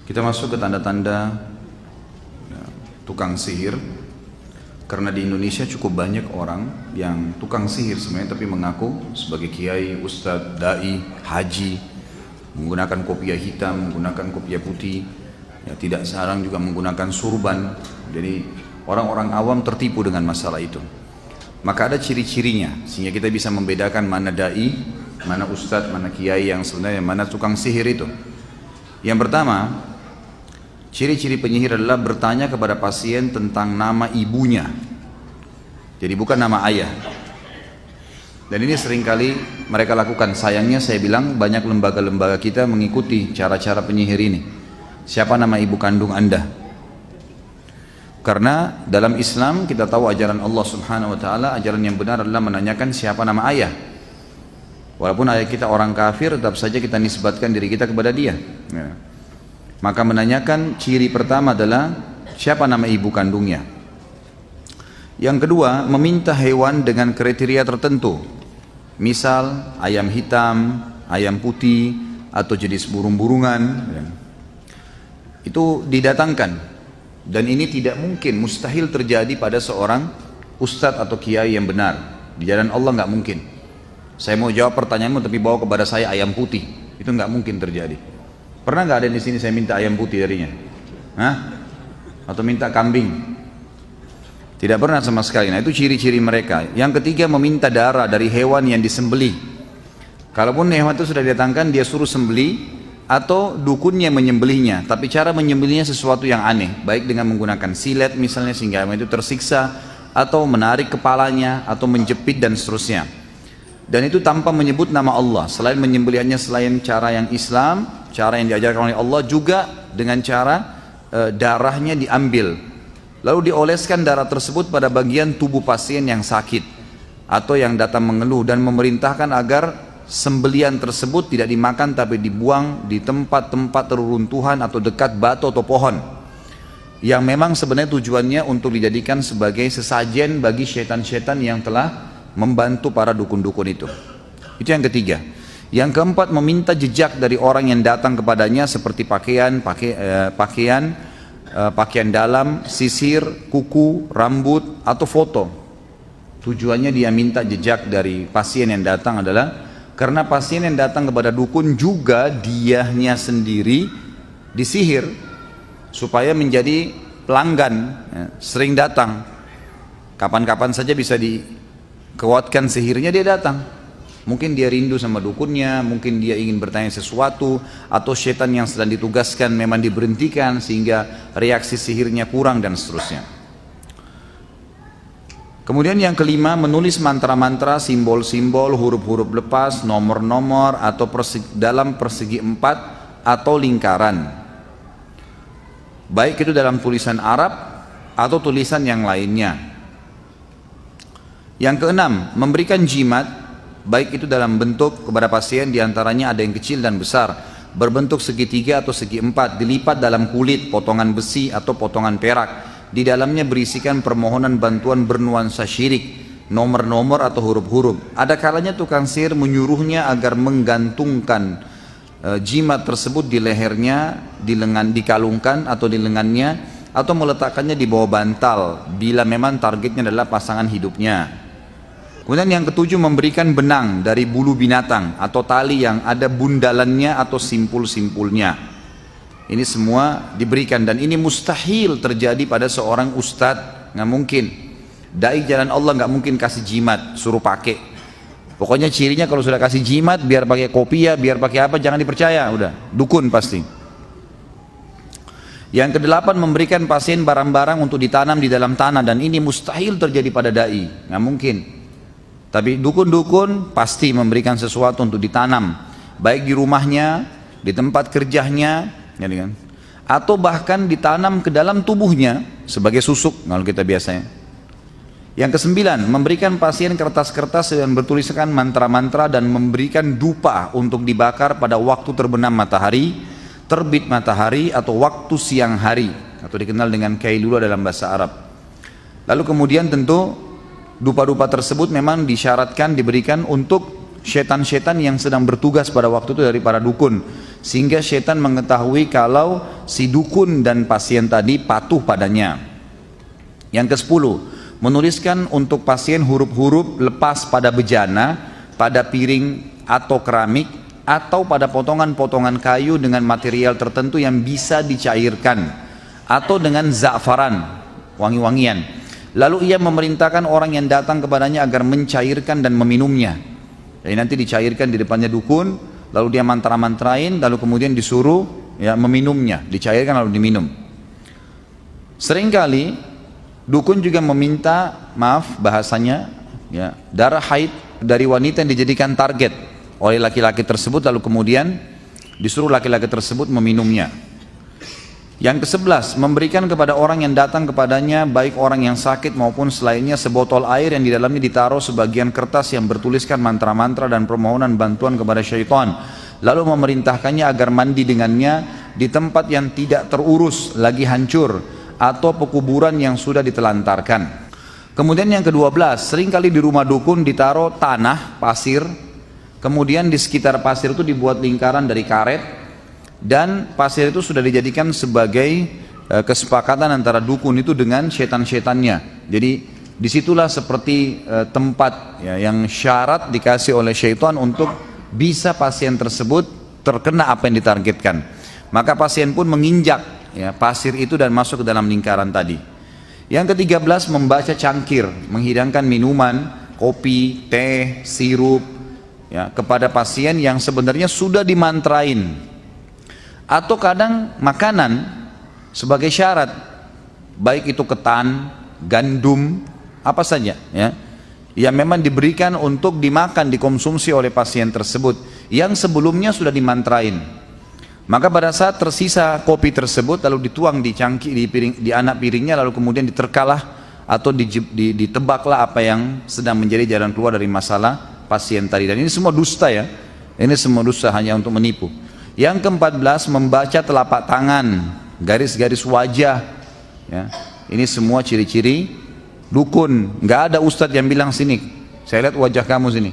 Kita masuk ke tanda-tanda ya, tukang sihir. Karena di Indonesia cukup banyak orang yang tukang sihir sebenarnya, tapi mengaku sebagai kiai, ustadz, dai, haji, menggunakan kopiah hitam, menggunakan kopiah putih, ya, tidak jarang juga menggunakan surban. Jadi orang-orang awam tertipu dengan masalah itu. Maka ada ciri-cirinya sehingga kita bisa membedakan mana dai, mana ustadz, mana kiai yang sebenarnya, mana tukang sihir itu. Yang pertama, ciri-ciri penyihir adalah bertanya kepada pasien tentang nama ibunya. Jadi bukan nama ayah. Dan ini seringkali mereka lakukan. Sayangnya saya bilang banyak lembaga-lembaga kita mengikuti cara-cara penyihir ini. Siapa nama ibu kandung Anda? Karena dalam Islam kita tahu ajaran Allah Subhanahu wa taala, ajaran yang benar adalah menanyakan siapa nama ayah. Walaupun ayah kita orang kafir, tetap saja kita nisbatkan diri kita kepada dia. Ya. Maka menanyakan ciri pertama adalah siapa nama ibu kandungnya. Yang kedua, meminta hewan dengan kriteria tertentu. Misal ayam hitam, ayam putih, atau jenis burung-burungan. Ya. Itu didatangkan. Dan ini tidak mungkin, mustahil terjadi pada seorang ustadz atau kiai yang benar. Di jalan Allah nggak mungkin. Saya mau jawab pertanyaanmu tapi bawa kepada saya ayam putih. Itu nggak mungkin terjadi. Pernah nggak ada di sini saya minta ayam putih darinya? Hah? Atau minta kambing? Tidak pernah sama sekali. Nah itu ciri-ciri mereka. Yang ketiga, meminta darah dari hewan yang disembelih. Kalaupun hewan itu sudah didatangkan, dia suruh sembelih atau dukunnya menyembelihnya. Tapi cara menyembelihnya sesuatu yang aneh, baik dengan menggunakan silet misalnya sehingga hewan itu tersiksa, atau menarik kepalanya, atau menjepit dan seterusnya. Dan itu tanpa menyebut nama Allah. Selain menyembelihannya selain cara yang Islam, cara yang diajarkan oleh Allah, juga dengan cara darahnya diambil, lalu dioleskan darah tersebut pada bagian tubuh pasien yang sakit atau yang datang mengeluh, dan memerintahkan agar sembelian tersebut tidak dimakan tapi dibuang di tempat-tempat reruntuhan atau dekat batu atau pohon, yang memang sebenarnya tujuannya untuk dijadikan sebagai sesajen bagi setan-setan yang telah membantu para dukun-dukun itu. Itu yang ketiga. Yang keempat, meminta jejak dari orang yang datang kepadanya seperti pakaian dalam, sisir, kuku, rambut, atau foto. Tujuannya dia minta jejak dari pasien yang datang adalah karena pasien yang datang kepada dukun juga dianya sendiri disihir supaya menjadi pelanggan, ya, sering datang. Kapan-kapan saja bisa dikuatkan sihirnya, dia datang. Mungkin dia rindu sama dukunnya, mungkin dia ingin bertanya sesuatu, atau setan yang sedang ditugaskan memang diberhentikan sehingga reaksi sihirnya kurang dan seterusnya. Kemudian yang kelima, menulis mantra-mantra, simbol-simbol, huruf-huruf lepas, nomor-nomor atau dalam persegi empat atau lingkaran. Baik itu dalam tulisan Arab atau tulisan yang lainnya. Yang keenam, memberikan jimat, baik itu dalam bentuk kepada pasien, diantaranya ada yang kecil dan besar, berbentuk segitiga atau segi empat, dilipat dalam kulit, potongan besi atau potongan perak. Di dalamnya berisikan permohonan bantuan bernuansa syirik, nomor-nomor atau huruf-huruf. Ada kalanya tukang sihir menyuruhnya agar menggantungkan jimat tersebut di lehernya, di lengan, dikalungkan atau di lengannya, atau meletakkannya di bawah bantal bila memang targetnya adalah pasangan hidupnya. Kemudian yang ketujuh, memberikan benang dari bulu binatang atau tali yang ada bundalannya atau simpul-simpulnya. Ini semua diberikan, dan ini mustahil terjadi pada seorang ustadz, nggak mungkin. Dai jalan Allah nggak mungkin kasih jimat, suruh pakai. Pokoknya cirinya kalau sudah kasih jimat, biar pakai kopiah, biar pakai apa, jangan dipercaya, udah dukun pasti. Yang kedelapan, memberikan pasien barang-barang untuk ditanam di dalam tanah, dan ini mustahil terjadi pada dai, nggak mungkin. Tapi dukun-dukun pasti memberikan sesuatu untuk ditanam, baik di rumahnya, di tempat kerjanya, ya kan? Atau bahkan ditanam ke dalam tubuhnya sebagai susuk kalau kita biasanya. Yang kesembilan, memberikan pasien kertas-kertas yang bertuliskan mantra-mantra dan memberikan dupa untuk dibakar pada waktu terbenam matahari, terbit matahari, atau waktu siang hari, atau dikenal dengan kailula dalam bahasa Arab. Lalu kemudian tentu dupa-dupa tersebut memang disyaratkan diberikan untuk setan-setan yang sedang bertugas pada waktu itu dari para dukun, sehingga syaitan mengetahui kalau si dukun dan pasien tadi patuh padanya. Yang ke-10, menuliskan untuk pasien huruf-huruf lepas pada bejana, pada piring atau keramik, atau pada potongan-potongan kayu dengan material tertentu yang bisa dicairkan, atau dengan za'faran, wangi-wangian. Lalu ia memerintahkan orang yang datang kepadanya agar mencairkan dan meminumnya. Jadi nanti dicairkan di depannya dukun, lalu dia mantra-mantrain, lalu kemudian disuruh ya meminumnya, dicairkan lalu diminum. Seringkali dukun juga meminta, maaf bahasanya, ya, darah haid dari wanita yang dijadikan target oleh laki-laki tersebut, lalu kemudian disuruh laki-laki tersebut meminumnya. Yang ke-11, memberikan kepada orang yang datang kepadanya, baik orang yang sakit maupun selainnya, sebotol air yang di dalamnya ditaruh sebagian kertas yang bertuliskan mantra-mantra dan permohonan bantuan kepada syaitan, lalu memerintahkannya agar mandi dengannya di tempat yang tidak terurus lagi hancur atau pekuburan yang sudah ditelantarkan. Kemudian yang ke-12, seringkali di rumah dukun ditaruh tanah, pasir, kemudian di sekitar pasir itu dibuat lingkaran dari karet, dan pasir itu sudah dijadikan sebagai kesepakatan antara dukun itu dengan setan-setannya. Jadi disitulah seperti tempat ya, yang syarat dikasih oleh syaitan untuk bisa pasien tersebut terkena apa yang ditargetkan. Maka pasien pun menginjak ya, pasir itu dan masuk ke dalam lingkaran tadi. Yang ke-13, membaca cangkir, menghidangkan minuman, kopi, teh, sirup ya, kepada pasien yang sebenarnya sudah dimantrain. Atau kadang makanan sebagai syarat, baik itu ketan, gandum, apa saja ya, yang memang diberikan untuk dimakan, dikonsumsi oleh pasien tersebut yang sebelumnya sudah dimantrain. Maka pada saat tersisa kopi tersebut lalu dituang di cangkir, di piring, di anak piringnya, lalu kemudian diterkalah atau ditebaklah apa yang sedang menjadi jalan keluar dari masalah pasien tadi. Dan ini semua dusta ya, ini semua dusta hanya untuk menipu. Yang ke-14, membaca telapak tangan, garis-garis wajah ya. Ini semua ciri-ciri dukun. Nggak ada ustadz yang bilang sini saya lihat wajah kamu sini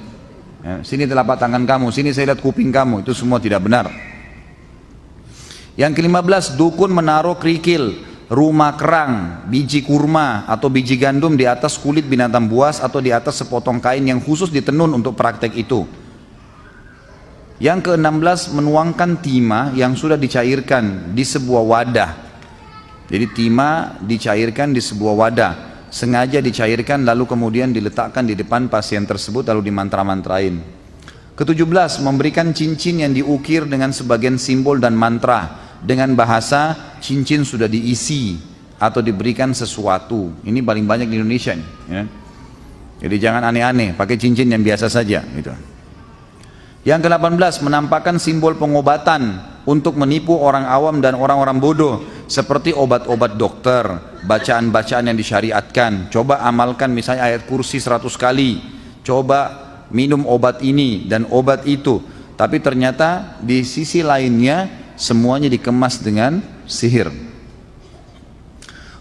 ya, sini telapak tangan kamu, sini saya lihat kuping kamu. Itu semua tidak benar. Yang ke-15, dukun menaruh kerikil, rumah kerang, biji kurma atau biji gandum di atas kulit binatang buas atau di atas sepotong kain yang khusus ditenun untuk praktek itu. Yang ke-16, menuangkan timah yang sudah dicairkan di sebuah wadah. Jadi timah dicairkan di sebuah wadah, sengaja dicairkan lalu kemudian diletakkan di depan pasien tersebut lalu dimantra-mantrain. Ke-17, memberikan cincin yang diukir dengan sebagian simbol dan mantra dengan bahasa cincin sudah diisi atau diberikan sesuatu. Ini paling banyak di Indonesia nih, ya. Jadi jangan aneh-aneh, pakai cincin yang biasa saja gitu. Yang ke-18, menampakkan simbol pengobatan untuk menipu orang awam dan orang-orang bodoh, seperti obat-obat dokter, bacaan-bacaan yang disyariatkan. Coba amalkan misalnya ayat kursi 100 kali, coba minum obat ini dan obat itu, tapi ternyata di sisi lainnya semuanya dikemas dengan sihir.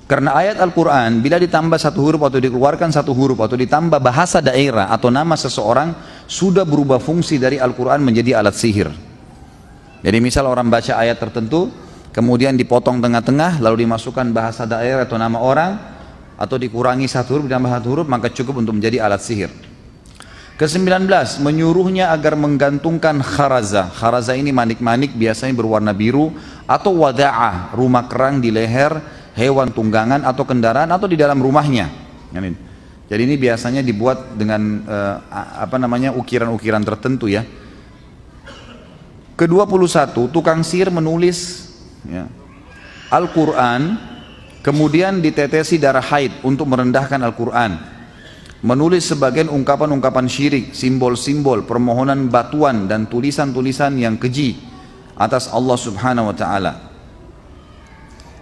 Karena ayat Al-Quran bila ditambah satu huruf atau dikeluarkan satu huruf atau ditambah bahasa daerah atau nama seseorang, sudah berubah fungsi dari Al-Quran menjadi alat sihir. Jadi misal orang baca ayat tertentu kemudian dipotong tengah-tengah lalu dimasukkan bahasa daerah atau nama orang, atau dikurangi satu huruf ditambah satu huruf, maka cukup untuk menjadi alat sihir. Ke-19, menyuruhnya agar menggantungkan kharaza. Kharaza ini manik-manik biasanya berwarna biru, atau wada'ah, rumah kerang di leher hewan tunggangan atau kendaraan atau di dalam rumahnya. Jadi ini biasanya dibuat dengan ukiran-ukiran tertentu ya. Ke-21, tukang sihir menulis ya, Al-Quran kemudian ditetesi darah haid untuk merendahkan Al-Quran, menulis sebagian ungkapan-ungkapan syirik, simbol-simbol, permohonan batuan dan tulisan-tulisan yang keji atas Allah Subhanahu wa Ta'ala.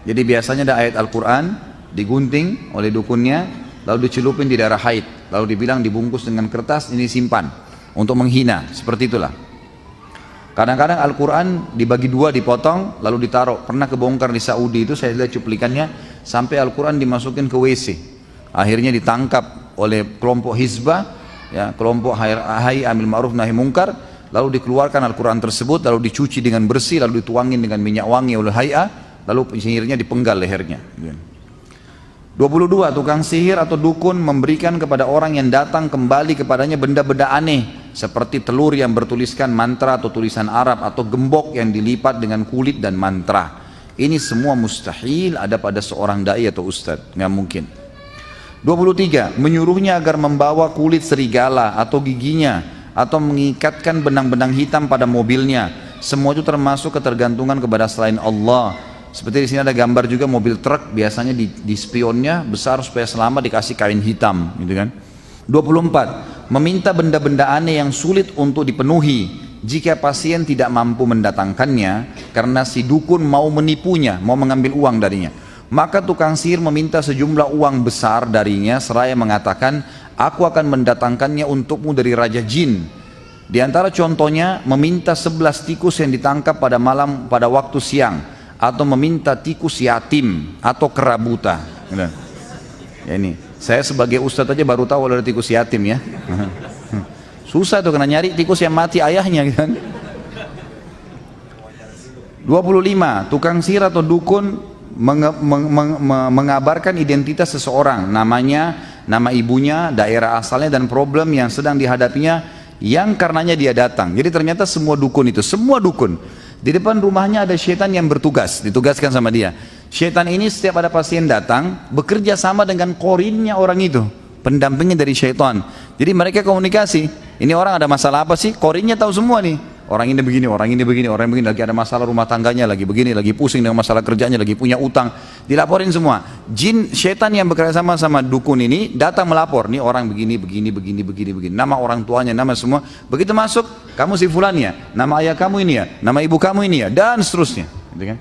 Jadi biasanya ada ayat Al-Quran digunting oleh dukunnya lalu dicelupin di darah haid, lalu dibilang dibungkus dengan kertas, ini simpan untuk menghina, seperti itulah. Kadang-kadang Al-Quran dibagi dua, dipotong lalu ditaruh. Pernah kebongkar di Saudi itu, saya lihat cuplikannya, sampai Al-Quran dimasukin ke WC. Akhirnya ditangkap oleh kelompok Hizbah ya, kelompok Hayy Amil Ma'ruf Nahi Mungkar, lalu dikeluarkan Al-Quran tersebut, lalu dicuci dengan bersih, lalu dituangin dengan minyak wangi oleh hay'a, lalu sihirnya dipenggal lehernya. 22. Tukang sihir atau dukun memberikan kepada orang yang datang kembali kepadanya benda-benda aneh seperti telur yang bertuliskan mantra atau tulisan Arab, atau gembok yang dilipat dengan kulit dan mantra. Ini semua mustahil ada pada seorang dai atau ustadz, nggak mungkin. 23. Menyuruhnya agar membawa kulit serigala atau giginya, atau mengikatkan benang-benang hitam pada mobilnya. Semua itu termasuk ketergantungan kepada selain Allah. Seperti di sini ada gambar juga mobil truk, biasanya di spionnya besar supaya selamat dikasih kain hitam, gitu kan. 24. Meminta benda-benda aneh yang sulit untuk dipenuhi jika pasien tidak mampu mendatangkannya karena si dukun mau menipunya, mau mengambil uang darinya. Maka tukang sihir meminta sejumlah uang besar darinya seraya mengatakan, aku akan mendatangkannya untukmu dari Raja Jin. Di antara contohnya, meminta 11 tikus yang ditangkap pada malam pada waktu siang, atau meminta tikus yatim atau kerabuta. Ya ini, saya sebagai ustadz aja baru tahu ada tikus yatim ya. Susah tuh kena nyari tikus yang mati ayahnya kan. 25. Tukang sihir atau dukun mengabarkan identitas seseorang, namanya, nama ibunya, daerah asalnya, dan problem yang sedang dihadapinya yang karenanya dia datang. Jadi ternyata semua dukun itu, semua dukun, di depan rumahnya ada syaitan yang bertugas, ditugaskan sama dia. Syaitan ini setiap ada pasien datang bekerja sama dengan korinnya orang itu, pendampingnya dari syaitan. Jadi mereka komunikasi, ini orang ada masalah apa sih, korinnya tahu semua nih. Orang ini begini, orang ini begini, orang ini begini, lagi ada masalah rumah tangganya, lagi begini, lagi pusing dengan masalah kerjanya, lagi punya utang, dilaporin semua. Jin, syaitan yang bekerja sama sama dukun ini datang melapor, nih orang begini, begini, begini, begini, begini, nama orang tuanya, nama semua. Begitu masuk, kamu si fulan ya, nama ayah kamu ini ya, nama ibu kamu ini ya, dan seterusnya, gitu kan?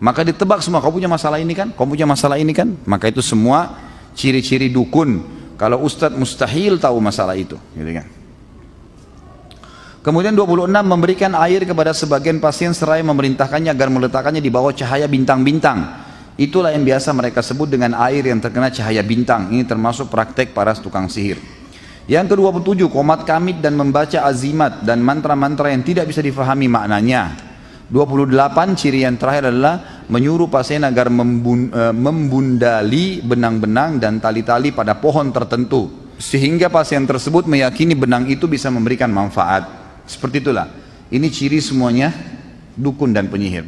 Maka ditebak semua, kamu punya masalah ini kan, kamu punya masalah ini kan. Maka itu semua ciri-ciri dukun. Kalau ustadz mustahil tahu masalah itu, gitu kan? Kemudian 26, memberikan air kepada sebagian pasien seraya memerintahkannya agar meletakkannya di bawah cahaya bintang-bintang. Itulah yang biasa mereka sebut dengan air yang terkena cahaya bintang. Ini termasuk praktek para tukang sihir. Yang ke-27, qomat kamit dan membaca azimat dan mantra-mantra yang tidak bisa difahami maknanya. 28, ciri yang terakhir adalah menyuruh pasien agar membundali benang-benang dan tali-tali pada pohon tertentu, sehingga pasien tersebut meyakini benang itu bisa memberikan manfaat. Seperti itulah, ini ciri semuanya dukun dan penyihir.